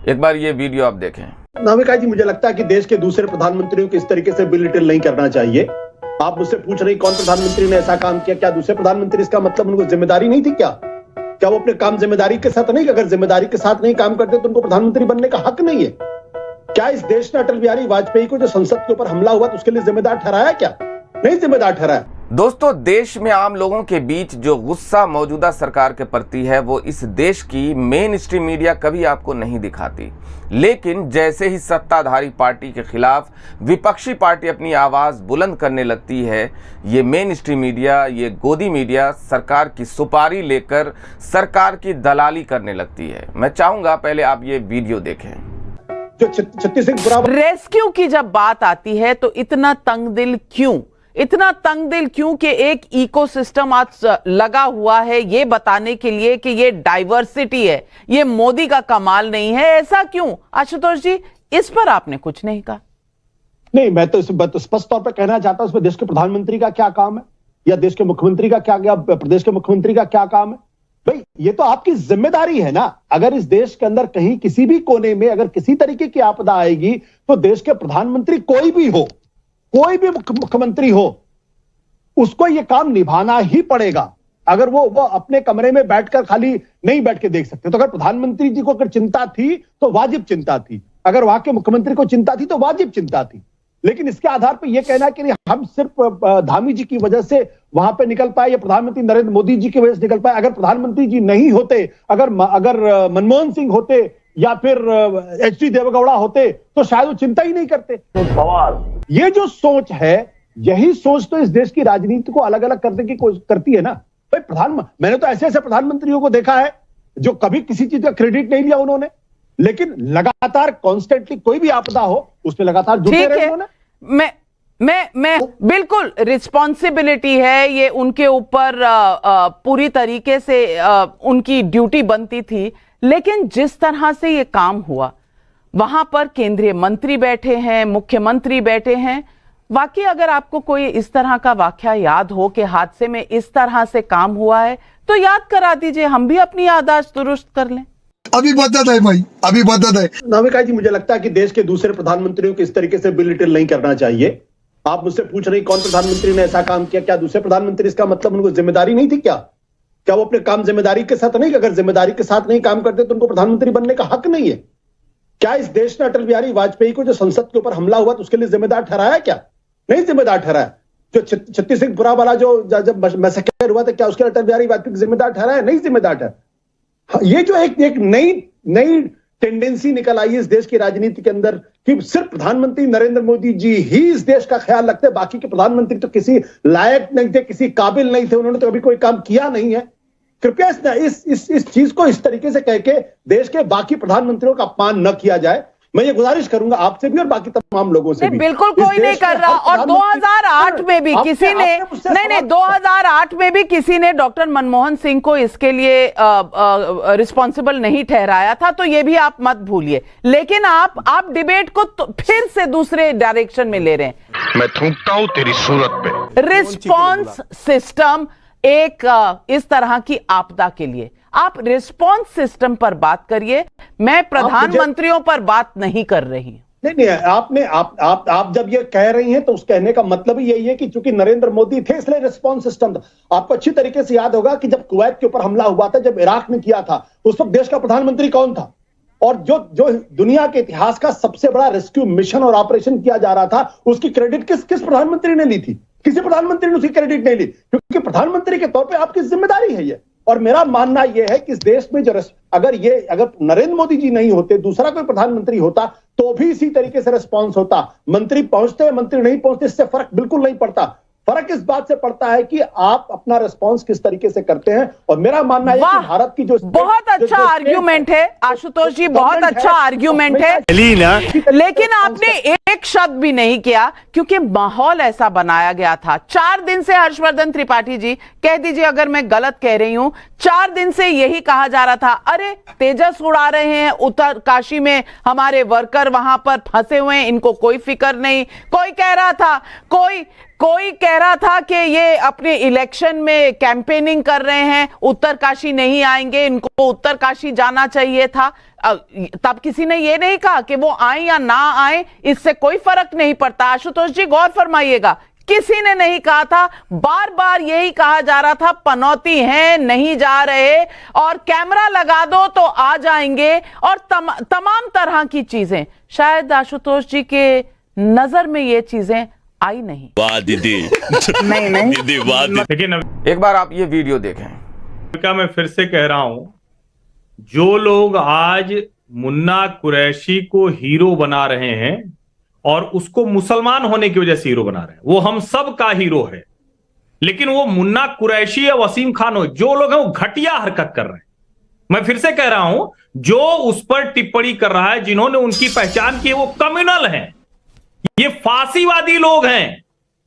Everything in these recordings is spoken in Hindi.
एक बार ये वीडियो आप देखें। नामिका जी, मुझे लगता है कि देश के दूसरे प्रधानमंत्रियों को इस तरीके से बिलिटिल नहीं करना चाहिए। आप मुझसे पूछ रही कौन प्रधानमंत्री ने ऐसा काम किया, क्या दूसरे प्रधानमंत्री, इसका मतलब उनको जिम्मेदारी नहीं थी क्या वो अपने काम जिम्मेदारी के साथ नहीं, अगर जिम्मेदारी के साथ नहीं काम करते तो उनको प्रधानमंत्री बनने का हक नहीं है? क्या इस देश ने अटल बिहारी वाजपेयी को जो संसद के ऊपर हमला हुआ तो उसके लिए जिम्मेदार ठहराया? क्या नहीं जिम्मेदार ठहराया? दोस्तों, देश में आम लोगों के बीच जो गुस्सा मौजूदा सरकार के प्रति है वो इस देश की मेन स्ट्रीम मीडिया कभी आपको नहीं दिखाती, लेकिन जैसे ही सत्ताधारी पार्टी के खिलाफ विपक्षी पार्टी अपनी आवाज़ बुलंद करने लगती है, ये मेन स्ट्रीम मीडिया, ये गोदी मीडिया सरकार की सुपारी लेकर सरकार की दलाली करने लगती है। मैं चाहूँगा पहले आप ये वीडियो देखें। जो छत्तीसगढ़ रेस्क्यू की जब बात आती है तो इतना तंगदिल क्यों? इतना तंगदिल क्यों कि एक इकोसिस्टम आज लगा हुआ है ये बताने के लिए कि ये डाइवर्सिटी है, ये मोदी का कमाल नहीं है, ऐसा क्यों? आशुतोष जी, इस पर आपने कुछ नहीं कहा। नहीं, मैं तो स्पष्ट तौर पर कहना चाहता हूं इसमें देश के प्रधानमंत्री का क्या काम है या देश के मुख्यमंत्री का क्या, प्रदेश के मुख्यमंत्री का क्या काम है? भाई, ये तो आपकी जिम्मेदारी है ना। अगर इस देश के अंदर कहीं किसी भी कोने में अगर किसी तरीके की आपदा आएगी तो देश के प्रधानमंत्री कोई भी हो, कोई भी मुख्यमंत्री हो, उसको यह काम निभाना ही पड़ेगा। अगर वो अपने कमरे में बैठकर खाली नहीं बैठ के देख सकते। तो अगर प्रधानमंत्री जी को अगर चिंता थी तो वाजिब चिंता थी, अगर वहां के मुख्यमंत्री को चिंता थी तो वाजिब चिंता थी। लेकिन इसके आधार पर यह कहना कि हम सिर्फ धामी जी की वजह से वहां पे निकल पाए या प्रधानमंत्री नरेंद्र मोदी जी की वजह से निकल पाए, अगर प्रधानमंत्री जी नहीं होते, अगर मनमोहन सिंह होते या फिर एच.डी. देवेगौड़ा होते तो शायद वो चिंता ही नहीं करते। तो सवाल ये जो सोच है, यही सोच तो इस देश की राजनीति को अलग अलग करने की कोशिश करती है ना। भाई, मैंने तो ऐसे ऐसे प्रधानमंत्रियों को देखा है जो कभी किसी चीज का क्रेडिट नहीं लिया उन्होंने, लेकिन लगातार कॉन्स्टेंटली कोई भी आपदा हो उसमें लगातार जुटे रहे उन्होंने। मैं बिल्कुल, रिस्पॉन्सिबिलिटी है ये उनके ऊपर, पूरी तरीके से उनकी ड्यूटी बनती थी। लेकिन जिस तरह से ये काम हुआ, वहां पर केंद्रीय मंत्री बैठे हैं, मुख्यमंत्री बैठे हैं, वाकई अगर आपको कोई इस तरह का वाकया याद हो कि हादसे में इस तरह से काम हुआ है तो याद करा दीजिए, हम भी अपनी याददाश्त दुरुस्त कर लें। अभी बदत है भाई, अभी बदत है। नामिका जी, मुझे लगता है कि देश के दूसरे प्रधानमंत्रियों को इस तरीके से बिलिटिल नहीं करना चाहिए। आप मुझसे पूछ रही कौन प्रधानमंत्री ने ऐसा काम किया, क्या दूसरे प्रधानमंत्री, इसका मतलब उनको जिम्मेदारी नहीं थी? क्या वो अपने काम जिम्मेदारी के साथ नहीं, अगर जिम्मेदारी के साथ नहीं काम करते तो उनको प्रधानमंत्री बनने का हक नहीं है? क्या इस देश ने अटल बिहारी वाजपेयी को जो संसद के ऊपर हमला हुआ तो उसके लिए जिम्मेदार ठहराया? क्या नहीं जिम्मेदार ठहराया? जो छत्तीसगढ़ वाला जो जब मैसेकर हुआ था, क्या उसके अटल बिहारी वाजपेयी को जिम्मेदार ठहराया? नहीं जिम्मेदार ठहराया। ये जो एक नई टेंडेंसी निकल आई है इस देश की राजनीति के अंदर कि सिर्फ प्रधानमंत्री नरेंद्र मोदी जी ही इस देश का ख्याल रखते, बाकी के प्रधानमंत्री तो किसी लायक नहीं थे, किसी काबिल नहीं थे, उन्होंने तो कभी कोई काम किया नहीं है। कृपया इस चीज को इस तरीके से कह के देश के बाकी प्रधानमंत्रियों का अपमान न किया जाए। मैं ये गुजारिश करूंगा आपसे भी और बाकी तमाम लोगों से भी। बिल्कुल कोई नहीं कर रहा। और 2008 में भी किसी ने नहीं 2008 में भी किसी ने डॉक्टर मनमोहन सिंह को इसके लिए रिस्पॉन्सिबल नहीं ठहराया था, तो ये भी आप मत भूलिए। लेकिन आप डिबेट को तो फिर से दूसरे डायरेक्शन में ले रहे हैं। मैं थूकता हूं तेरी सूरत पे। रिस्पॉन्स सिस्टम एक इस तरह की आपदा के लिए आप रिस्पॉन्स सिस्टम पर बात करिए, मैं प्रधानमंत्रियों पर बात नहीं कर रही। नहीं, आप जब ये कह रही हैं तो उस कहने का मतलब ही यही है कि चूंकि नरेंद्र मोदी थे इसलिए रिस्पॉन्स सिस्टम था। आपको अच्छी तरीके से याद होगा कि जब कुवैत के ऊपर हमला हुआ था, जब इराक में किया था, उस वक्त देश का प्रधानमंत्री कौन था? और जो दुनिया के इतिहास का सबसे बड़ा रेस्क्यू मिशन और ऑपरेशन किया जा रहा था, उसकी क्रेडिट किस प्रधानमंत्री ने ली थी? किसी प्रधानमंत्री ने उसकी क्रेडिट नहीं ली, क्योंकि प्रधानमंत्री के तौर पे आपकी जिम्मेदारी है ये। और मेरा मानना यह है कि इस देश में जो अगर नरेंद्र मोदी जी नहीं होते, दूसरा कोई प्रधानमंत्री होता तो भी इसी तरीके से रिस्पॉन्स होता। मंत्री पहुंचते, मंत्री नहीं पहुंचते, इससे फर्क बिल्कुल नहीं पड़ता। फर्क इस बात से पड़ता है कि आप अपना रिस्पॉन्स किस तरीके से करते हैं। और मेरा मानना है कि भारत की जो बहुत अच्छा आर्ग्यूमेंट है आशुतोष जी, बहुत अच्छा आर्ग्यूमेंट है, लेकिन आपने एक शब्द भी नहीं किया क्योंकि माहौल ऐसा बनाया गया था। 4 दिन से हर्षवर्धन त्रिपाठी जी, कह दीजिए अगर मैं गलत कह रही हूं, 4 दिन से यही कहा जा रहा था, अरे तेजस उड़ा रहे हैं उत्तरकाशी में, हमारे वर्कर वहां पर फंसे हुए हैं, इनको कोई फिक्र नहीं। कोई कह रहा था, कोई कोई कह रहा था कि ये अपने इलेक्शन में कैंपेनिंग कर रहे हैं, उत्तरकाशी नहीं आएंगे, इनको उत्तरकाशी जाना चाहिए था। तब किसी ने ये नहीं कहा कि वो आए या ना आए, इससे कोई फर्क नहीं पड़ता। आशुतोष जी गौर फरमाइएगा, किसी ने नहीं कहा था, बार बार यही कहा जा रहा था पनौती है, नहीं जा रहे, और कैमरा लगा दो तो आ जाएंगे, और तमाम तरह की चीजें। शायद आशुतोष जी के नजर में ये चीजें आई नहीं। वाह दीदी, नहीं दीदी वाह दीदी। लेकिन एक बार आप ये वीडियो देखें। क्या मैं फिर से कह रहा हूं, जो लोग आज मुन्ना कुरैशी को हीरो बना रहे हैं और उसको मुसलमान होने की वजह से हीरो बना रहे हैं, वो हम सब का हीरो है। लेकिन वो मुन्ना कुरैशी या वसीम खान हो, जो लोग हैं वो घटिया हरकत कर रहे हैं। मैं फिर से कह रहा हूं, जो उस पर टिप्पणी कर रहा है, जिन्होंने उनकी पहचान की, वो कम्युनल हैं, ये फांसीवादी लोग हैं,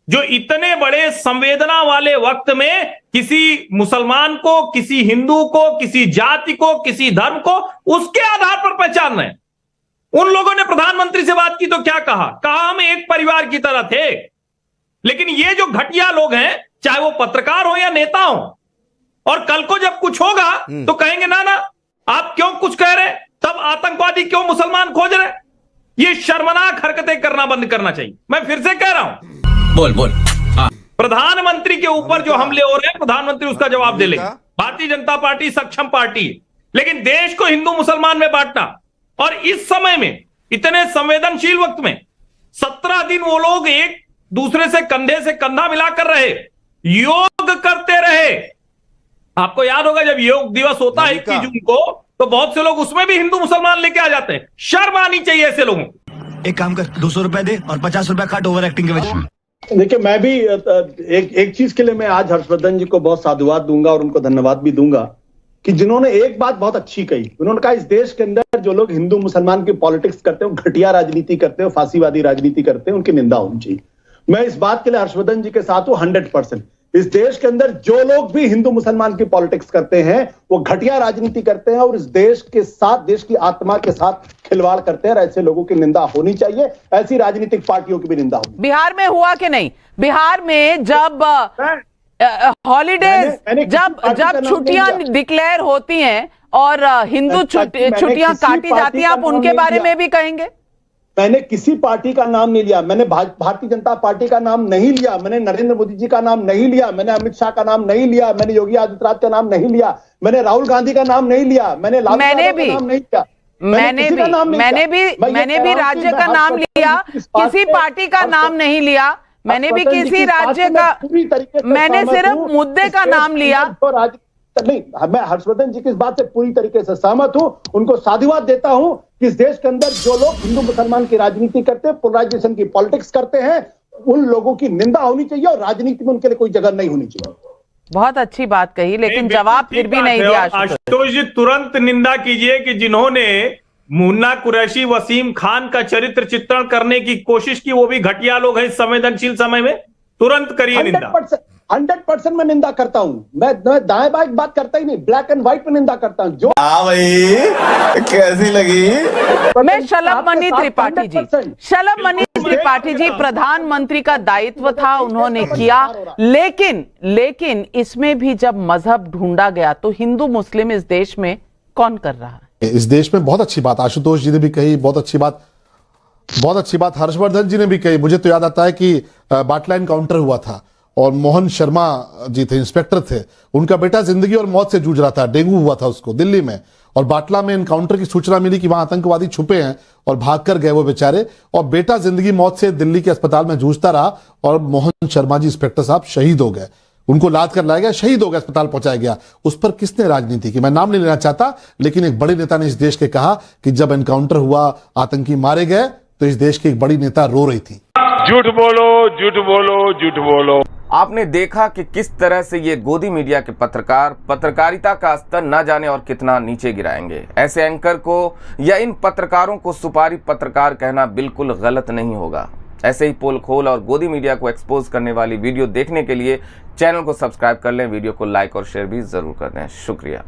जो इतने बड़े संवेदना वाले वक्त में किसी मुसलमान को, किसी हिंदू को, किसी जाति को, किसी धर्म को उसके आधार पर पहचान रहे हैं। उन लोगों ने प्रधानमंत्री से बात की तो क्या कहा हम एक परिवार की तरह थे। लेकिन ये जो घटिया लोग हैं, चाहे वो पत्रकार हो या नेता हो, और कल को जब कुछ होगा तो कहेंगे ना ना आप क्यों कुछ कह रहे, तब आतंकवादी क्यों मुसलमान खोज रहे। ये शर्मनाक हरकतें करना बंद करना चाहिए। मैं फिर से कह रहा हूं, बोल प्रधानमंत्री के ऊपर जो हमले हो रहे हैं, प्रधानमंत्री उसका जवाब दे लेंगे। भारतीय जनता पार्टी सक्षम पार्टी है, लेकिन देश को हिंदू मुसलमान में बांटना, और इस समय में इतने संवेदनशील वक्त में 17 दिन वो लोग एक दूसरे से कंधे से कंधा मिलाकर रहे, योग करते रहे। आपको याद होगा जब योग दिवस होता है 21 जून को, तो बहुत से लोग उसमें भी हिंदू मुसलमान लेके आ जाते हैं। शर्म आनी चाहिए ऐसे लोगों को। एक काम कर, 200 रुपए दे और 50 रुपए काट ओवर एक्टिंग के वजह। देखिए, मैं भी एक चीज के लिए मैं आज हर्षवर्धन जी को बहुत साधुवाद दूंगा और उनको धन्यवाद भी दूंगा कि जिन्होंने एक बात बहुत अच्छी कही। उन्होंने कहा इस देश के अंदर जो लोग हिंदू मुसलमान की पॉलिटिक्स करते हो, घटिया राजनीति करते हो, फांसीवादी राजनीति करते हैं, उनकी निंदा होनी चाहिए। मैं इस बात के लिए हर्षवर्धन जी के साथ हूं 100%। इस देश के अंदर जो लोग भी हिंदू मुसलमान की पॉलिटिक्स करते हैं, वो घटिया राजनीति करते हैं और इस देश के साथ, देश की आत्मा के साथ खिलवाड़ करते हैं। ऐसे लोगों की निंदा होनी चाहिए, ऐसी राजनीतिक पार्टियों की भी निंदा होनी। बिहार में हुआ कि नहीं? बिहार में जब हॉलीडेज, जब छुट्टियां डिक्लेयर होती हैं और हिंदू छुट्टियां काटी जाती हैं, आप उनके बारे में भी कहेंगे? मैंने किसी पार्टी का नाम नहीं लिया, मैंने भारतीय जनता पार्टी का नाम नहीं लिया, मैंने नरेंद्र मोदी जी का नाम नहीं लिया, मैंने अमित शाह का नाम नहीं लिया, मैंने योगी आदित्यनाथ का नाम नहीं लिया, मैंने राहुल गांधी का नाम नहीं लिया, मैंने लालू यादव का नाम नहीं लिया, मैंने भी राज्य का नाम लिया, किसी पार्टी का नाम नहीं लिया, मैंने भी किसी राज्य का, मैंने सिर्फ मुद्दे का नाम लिया। नहीं, मैं हर्षवर्धन जी की इस बात से पूरी तरीके से सहमत हूं, उनको साधुवाद देता हूं कि इस देश के अंदर जो लोग हिंदू मुसलमान की राजनीति करते हैं, पोलराइजेशन की पॉलिटिक्स करते हैं, उन लोगों की निंदा होनी चाहिए और राजनीति में उनके लिए कोई जगह नहीं होनी चाहिए। बहुत अच्छी बात कही, लेकिन जवाब फिर भी नहीं दिया। आशुतोष जी तुरंत निंदा कीजिए कि जिन्होंने मुन्ना कुरैशी, वसीम खान का चरित्र चित्रण करने की कोशिश की, वो भी घटिया लोग हैं इस संवेदनशील समय में। तुरंत करिए निंदा। 100% मैं निंदा करता हूं। मैं दाएं बाएं बात करता ही नहीं, ब्लैक एंड व्हाइट में निंदा करता हूं। जो भाई कैसी लगी? मैं शलभमणि त्रिपाठी जी, शलभमणि त्रिपाठी जी, प्रधानमंत्री का दायित्व था, उन्होंने किया, लेकिन इसमें भी जब मजहब ढूंढा गया तो हिंदू मुस्लिम इस देश में कौन कर रहा है? इस देश में बहुत अच्छी बात आशुतोष जी ने भी कही, बहुत अच्छी बात हर्षवर्धन जी ने भी कही। मुझे तो याद आता है कि बाटला एनकाउंटर हुआ था और मोहन शर्मा जी थे, इंस्पेक्टर थे, उनका बेटा जिंदगी और मौत से जूझ रहा था, डेंगू हुआ था उसको दिल्ली में, और बाटला में एनकाउंटर की सूचना मिली कि वहां आतंकवादी छुपे हैं और भाग कर गए वो बेचारे, और बेटा जिंदगी मौत से दिल्ली के अस्पताल में जूझता रहा और मोहन शर्मा जी इंस्पेक्टर साहब शहीद हो गए। उनको लाद कर लाया गया, शहीद हो गया, अस्पताल पहुंचाया गया। उस पर किसने राजनीति की? मैं नाम नहीं लेना चाहता, लेकिन एक बड़े नेता ने इस देश के कहा कि जब एनकाउंटर हुआ, आतंकी मारे गए, तो इस देश की एक बड़ी नेता रो रही थी। झूठ बोलो, झूठ बोलो, झूठ बोलो। आपने देखा कि किस तरह से ये गोदी मीडिया के पत्रकार पत्रकारिता का स्तर न जाने और कितना नीचे गिराएंगे। ऐसे एंकर को या इन पत्रकारों को सुपारी पत्रकार कहना बिल्कुल गलत नहीं होगा। ऐसे ही पोल खोल और गोदी मीडिया को एक्सपोज करने वाली वीडियो देखने के लिए चैनल को सब्सक्राइब कर लें, वीडियो को लाइक और शेयर भी जरूर कर दें। शुक्रिया।